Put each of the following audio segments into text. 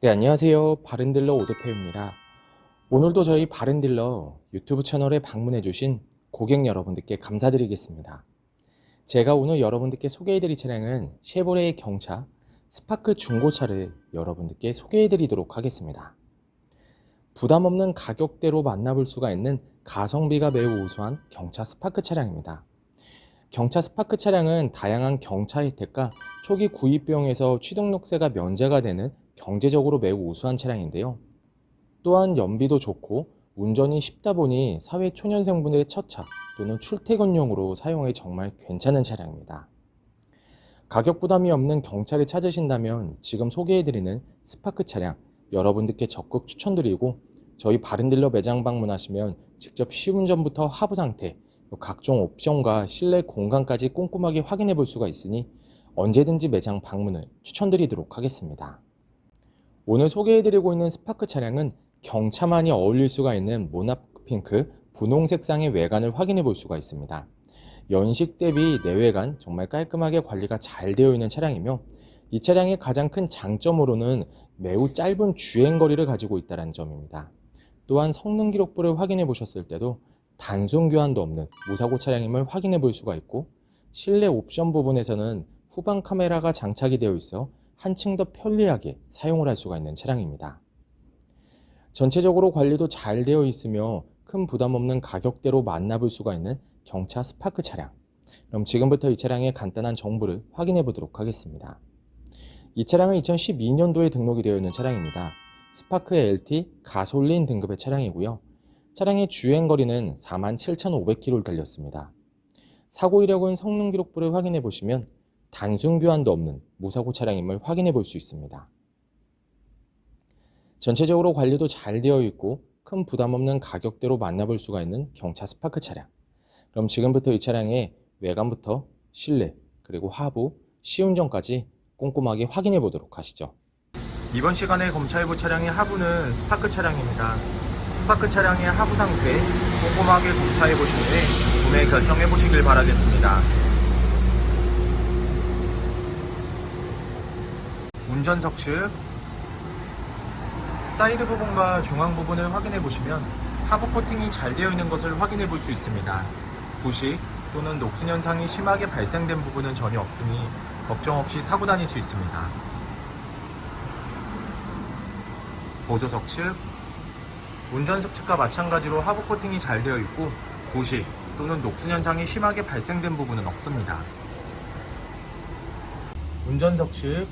네, 안녕하세요. 바른딜러 오대표입니다. 오늘도 저희 바른딜러 유튜브 채널에 방문해주신 고객 여러분들께 감사드리겠습니다. 제가 오늘 여러분들께 소개해드릴 차량은 쉐보레의 경차 스파크 중고차를 여러분들께 소개해드리도록 하겠습니다. 부담 없는 가격대로 만나볼 수가 있는 가성비가 매우 우수한 경차 스파크 차량입니다. 경차 스파크 차량은 다양한 경차 혜택과 초기 구입 비용에서 취등록세가 면제가 되는 경제적으로 매우 우수한 차량인데요. 또한 연비도 좋고 운전이 쉽다 보니 사회 초년생분들의 첫 차 또는 출퇴근용으로 사용해 정말 괜찮은 차량입니다. 가격 부담이 없는 경차를 찾으신다면 지금 소개해드리는 스파크 차량 여러분들께 적극 추천드리고, 저희 바른딜러 매장 방문하시면 직접 시운전부터 하부 상태, 각종 옵션과 실내 공간까지 꼼꼼하게 확인해 볼 수가 있으니 언제든지 매장 방문을 추천드리도록 하겠습니다. 오늘 소개해드리고 있는 스파크 차량은 경차만이 어울릴 수가 있는 모나크 핑크 분홍 색상의 외관을 확인해 볼 수가 있습니다. 연식 대비 내외관 정말 깔끔하게 관리가 잘 되어 있는 차량이며, 이 차량의 가장 큰 장점으로는 매우 짧은 주행거리를 가지고 있다는 점입니다. 또한 성능 기록부를 확인해 보셨을 때도 단순 교환도 없는 무사고 차량임을 확인해 볼 수가 있고, 실내 옵션 부분에서는 후방 카메라가 장착이 되어 있어 한층 더 편리하게 사용을 할 수가 있는 차량입니다. 전체적으로 관리도 잘 되어 있으며 큰 부담 없는 가격대로 만나볼 수가 있는 경차 스파크 차량. 그럼 지금부터 이 차량의 간단한 정보를 확인해 보도록 하겠습니다. 이 차량은 2012년도에 등록이 되어 있는 차량입니다. 스파크 LT 가솔린 등급의 차량이고요. 차량의 주행거리는 47,500km를 달렸습니다. 사고 이력은 성능 기록부를 확인해 보시면 단순 교환도 없는 무사고 차량임을 확인해 볼 수 있습니다. 전체적으로 관리도 잘 되어 있고 큰 부담 없는 가격대로 만나볼 수가 있는 경차 스파크 차량. 그럼 지금부터 이 차량의 외관부터 실내 그리고 하부, 시운전까지 꼼꼼하게 확인해 보도록 하시죠. 이번 시간에 검찰부 차량의 하부는 스파크 차량입니다. 스파크 차량의 하부 상태 꼼꼼하게 검사해 보신 후에 구매 결정해 보시길 바라겠습니다. 운전석 측 사이드 부분과 중앙 부분을 확인해 보시면 하부 코팅이 잘 되어 있는 것을 확인해 볼 수 있습니다. 부식 또는 녹슨 현상이 심하게 발생된 부분은 전혀 없으니 걱정 없이 타고 다닐 수 있습니다. 보조석 측 운전석 측과 마찬가지로 하부 코팅이 잘 되어 있고 부식 또는 녹슨 현상이 심하게 발생된 부분은 없습니다. 운전석 측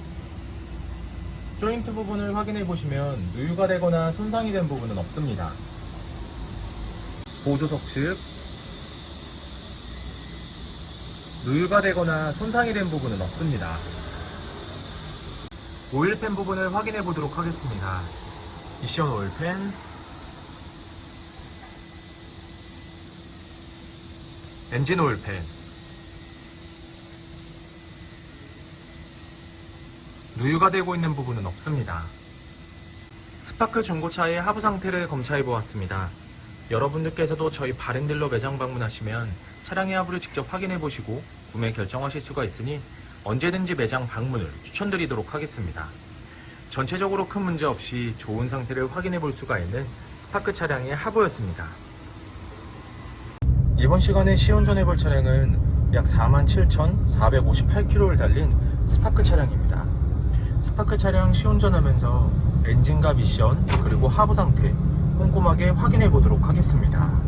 조인트 부분을 확인해 보시면 누유가 되거나 손상이 된 부분은 없습니다. 보조석 측 누유가 되거나 손상이 된 부분은 없습니다. 오일팬 부분을 확인해 보도록 하겠습니다. 미션 오일팬, 엔진 오일팬, 누유가 되고 있는 부분은 없습니다. 스파크 중고차의 하부 상태를 검사해 보았습니다. 여러분들께서도 저희 바른딜러 매장 방문하시면 차량의 하부를 직접 확인해 보시고 구매 결정하실 수가 있으니 언제든지 매장 방문을 추천드리도록 하겠습니다. 전체적으로 큰 문제 없이 좋은 상태를 확인해 볼 수가 있는 스파크 차량의 하부였습니다. 이번 시간에 시운전해 볼 차량은 약 47,458km를 달린 스파크 차량입니다. 스파크 차량 시운전하면서 엔진과 미션 그리고 하부 상태 꼼꼼하게 확인해 보도록 하겠습니다.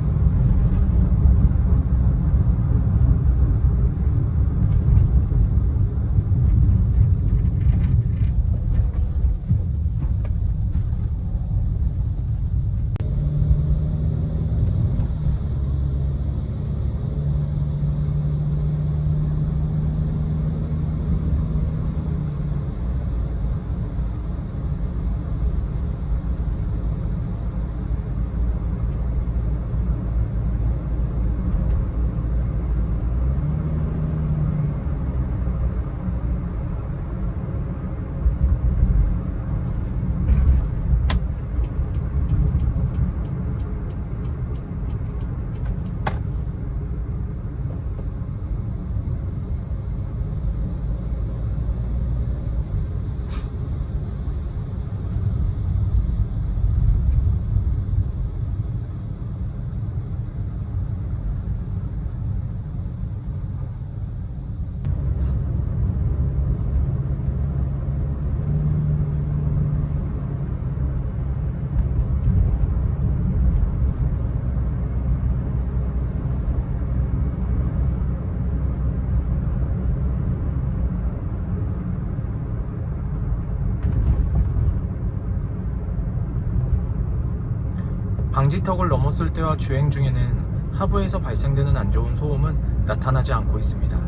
방지턱을 넘었을 때와 주행 중에는 하부에서 발생되는 안 좋은 소음은 나타나지 않고 있습니다.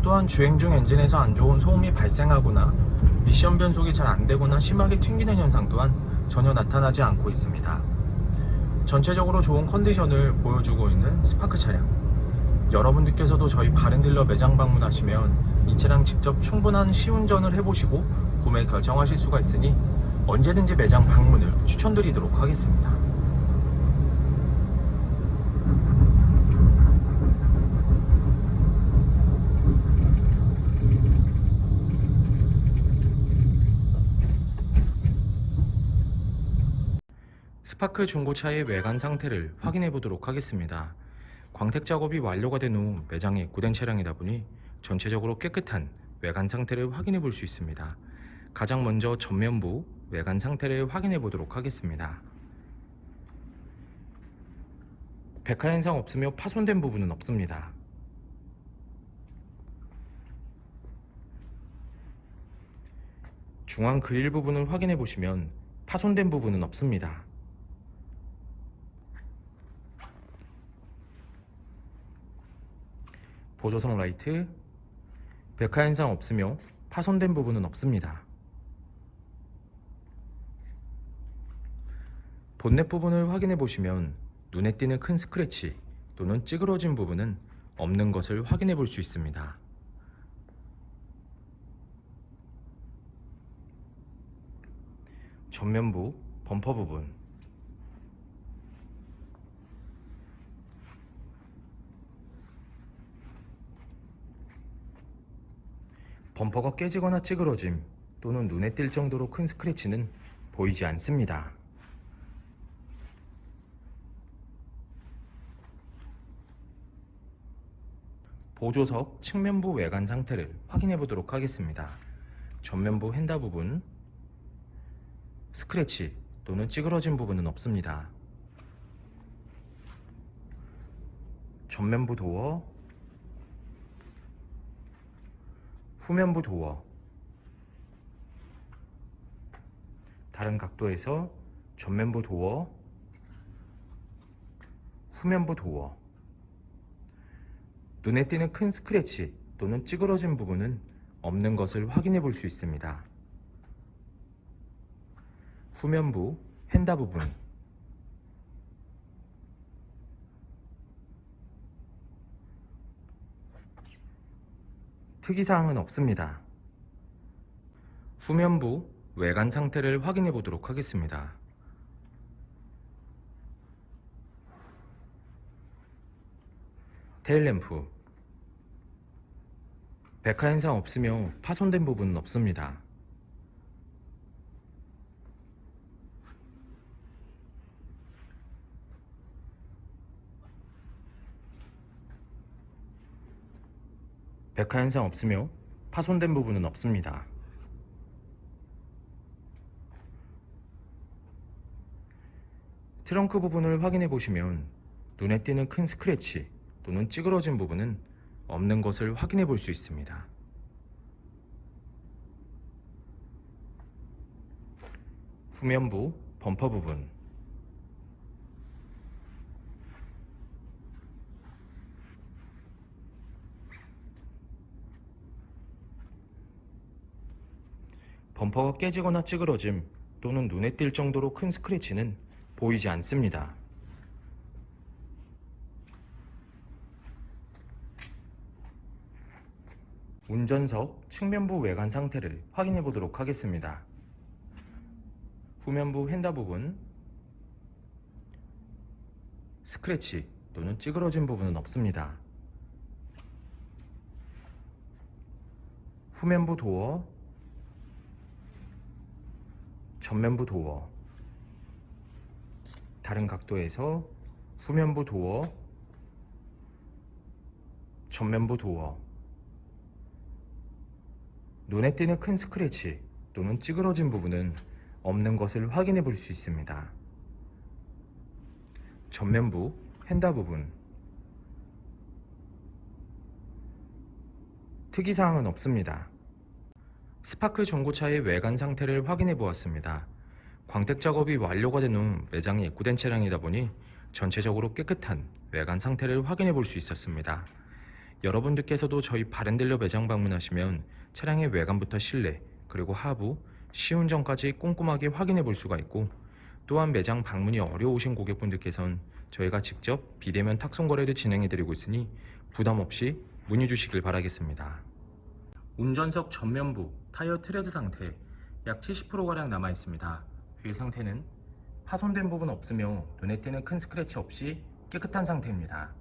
또한 주행 중 엔진에서 안 좋은 소음이 발생하거나 미션 변속이 잘 안되거나 심하게 튕기는 현상 또한 전혀 나타나지 않고 있습니다. 전체적으로 좋은 컨디션을 보여주고 있는 스파크 차량. 여러분들께서도 저희 바렌딜러 매장 방문하시면 이 차량 직접 충분한 시운전을 해보시고 구매 결정하실 수가 있으니 언제든지 매장 방문을 추천드리도록 하겠습니다. 스파크 중고차의 외관 상태를 확인해 보도록 하겠습니다. 광택 작업이 완료가 된 후 매장에 입고된 차량이다 보니 전체적으로 깨끗한 외관 상태를 확인해 볼 수 있습니다. 가장 먼저 전면부 외관 상태를 확인해 보도록 하겠습니다. 백화 현상 없으며 파손된 부분은 없습니다. 중앙 그릴 부분을 확인해 보시면 파손된 부분은 없습니다. 보조석 라이트, 백화 현상 없으며 파손된 부분은 없습니다. 본넷 부분을 확인해 보시면 눈에 띄는 큰 스크래치 또는 찌그러진 부분은 없는 것을 확인해 볼 수 있습니다. 전면부 범퍼 부분, 범퍼가 깨지거나 찌그러짐 또는 눈에 띌 정도로 큰 스크래치는 보이지 않습니다. 보조석 측면부 외관 상태를 확인해 보도록 하겠습니다. 전면부 핸다 부분, 스크래치 또는 찌그러진 부분은 없습니다. 전면부 도어, 후면부 도어, 다른 각도에서 전면부 도어, 후면부 도어, 눈에 띄는 큰 스크래치 또는 찌그러진 부분은 없는 것을 확인해 볼 수 있습니다. 후면부 핸다 부분, 특이사항은 없습니다. 후면부 외관 상태를 확인해 보도록 하겠습니다. 테일램프, 백화 현상 없으며 파손된 부분은 없습니다. 백화 현상 없으며 파손된 부분은 없습니다. 트렁크 부분을 확인해 보시면 눈에 띄는 큰 스크래치 또는 찌그러진 부분은 없는 것을 확인해 볼 수 있습니다. 후면부 범퍼 부분, 범퍼가 깨지거나 찌그러짐 또는 눈에 띌 정도로 큰 스크래치는 보이지 않습니다. 운전석 측면부 외관 상태를 확인해 보도록 하겠습니다. 후면부 핸다 부분, 스크래치 또는 찌그러진 부분은 없습니다. 후면부 도어, 전면부 도어, 다른 각도에서 후면부 도어, 전면부 도어, 눈에 띄는 큰 스크래치 또는 찌그러진 부분은 없는 것을 확인해 볼 수 있습니다. 전면부 핸다 부분, 특이사항은 없습니다. 스파크 중고차의 외관 상태를 확인해 보았습니다. 광택 작업이 완료가 된 후 매장에 입고된 차량이다 보니 전체적으로 깨끗한 외관 상태를 확인해 볼 수 있었습니다. 여러분들께서도 저희 바렌딜러 매장 방문하시면 차량의 외관부터 실내 그리고 하부, 시운전까지 꼼꼼하게 확인해 볼 수가 있고, 또한 매장 방문이 어려우신 고객분들께선 저희가 직접 비대면 탁송 거래를 진행해 드리고 있으니 부담 없이 문의 주시길 바라겠습니다. 운전석 전면부 타이어 트레드 상태 약 70%가량 남아 있습니다. 휠 상태는 파손된 부분 없으며 눈에 띄는 큰 스크래치 없이 깨끗한 상태입니다.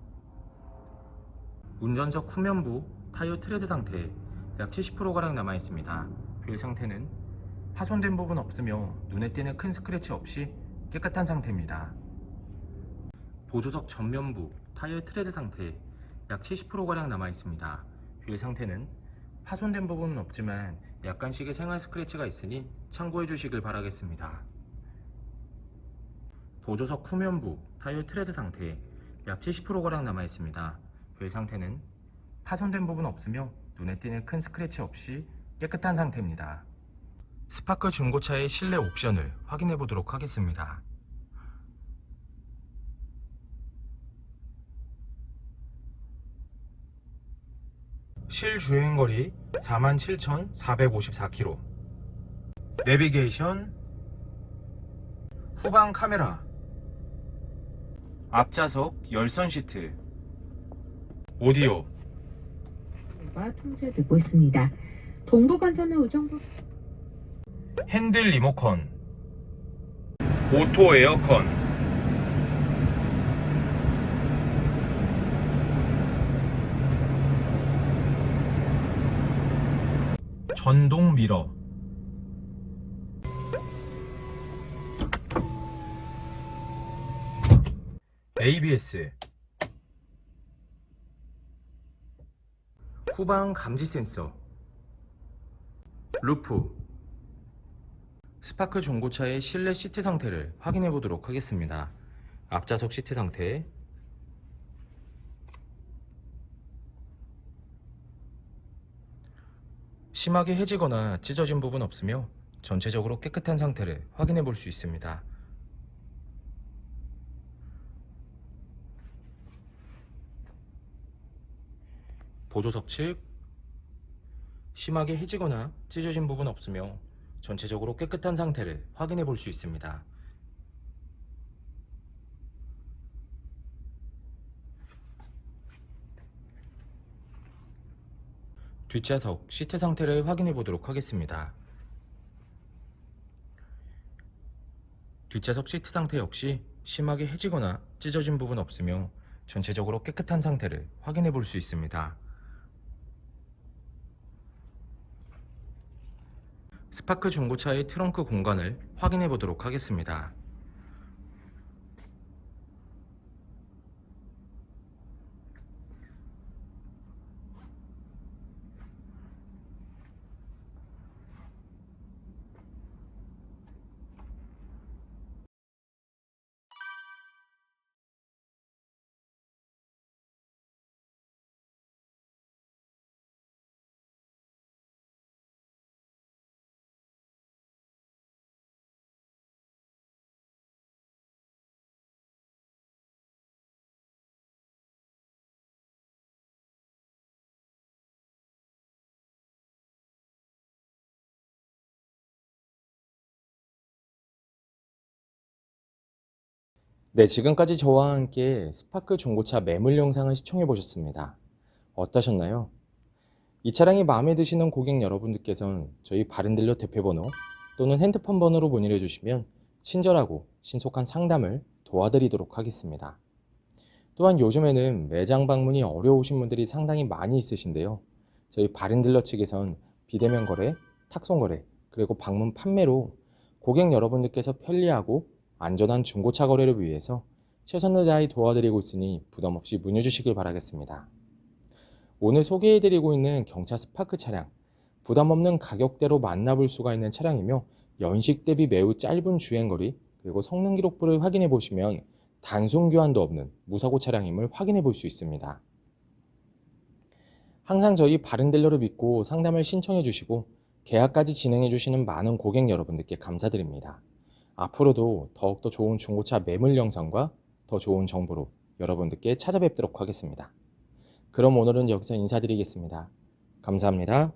운전석 후면부 타이어 트레드 상태 약 70%가량 남아 있습니다. 휠 상태는 파손된 부분 없으며 눈에 띄는 큰 스크래치 없이 깨끗한 상태입니다. 보조석 전면부 타이어 트레드 상태 약 70%가량 남아 있습니다. 휠 상태는 파손된 부분은 없지만 약간씩의 생활 스크래치가 있으니 참고해 주시길 바라겠습니다. 보조석 후면부 타이어 트레드 상태 약 70%가량 남아 있습니다. 휠 상태는 파손된 부분 없으며 눈에 띄는 큰 스크래치 없이 깨끗한 상태입니다. 스파크 중고차의 실내 옵션을 확인해 보도록 하겠습니다. 실주행거리 47,454km, 내비게이션, 후방 카메라, 앞좌석 열선 시트, 오디오, 가 통제되고 있습니다. 동부간선의 의정부 핸들 리모컨, 오토 에어컨, 전동 미러, ABS, 후방 감지 센서, 루프, 스파크 중고차의 실내 시트 상태를 확인해 보도록 하겠습니다. 앞좌석 시트 상태, 심하게 해지거나 찢어진 부분 없으며 전체적으로 깨끗한 상태를 확인해 볼 수 있습니다. 보조석 측 심하게 해지거나 찢어진 부분 없으며 전체적으로 깨끗한 상태를 확인해 볼 수 있습니다. 뒷좌석 시트 상태를 확인해 보도록 하겠습니다. 뒷좌석 시트 상태 역시 심하게 해지거나 찢어진 부분 없으며 전체적으로 깨끗한 상태를 확인해 볼 수 있습니다. 스파크 중고차의 트렁크 공간을 확인해 보도록 하겠습니다. 네, 지금까지 저와 함께 스파크 중고차 매물 영상을 시청해 보셨습니다. 어떠셨나요? 이 차량이 마음에 드시는 고객 여러분들께서는 저희 바른딜러 대표번호 또는 핸드폰 번호로 문의를 주시면 친절하고 신속한 상담을 도와드리도록 하겠습니다. 또한 요즘에는 매장 방문이 어려우신 분들이 상당히 많이 있으신데요. 저희 바른딜러 측에선 비대면 거래, 탁송 거래, 그리고 방문 판매로 고객 여러분들께서 편리하고 안전한 중고차 거래를 위해서 최선을 다해 도와드리고 있으니 부담 없이 문의 주시길 바라겠습니다. 오늘 소개해드리고 있는 경차 스파크 차량, 부담 없는 가격대로 만나볼 수가 있는 차량이며 연식 대비 매우 짧은 주행거리 그리고 성능 기록부를 확인해 보시면 단순 교환도 없는 무사고 차량임을 확인해 볼 수 있습니다. 항상 저희 바른딜러를 믿고 상담을 신청해 주시고 계약까지 진행해 주시는 많은 고객 여러분들께 감사드립니다. 앞으로도 더욱더 좋은 중고차 매물 영상과 더 좋은 정보로 여러분들께 찾아뵙도록 하겠습니다. 그럼 오늘은 여기서 인사드리겠습니다. 감사합니다.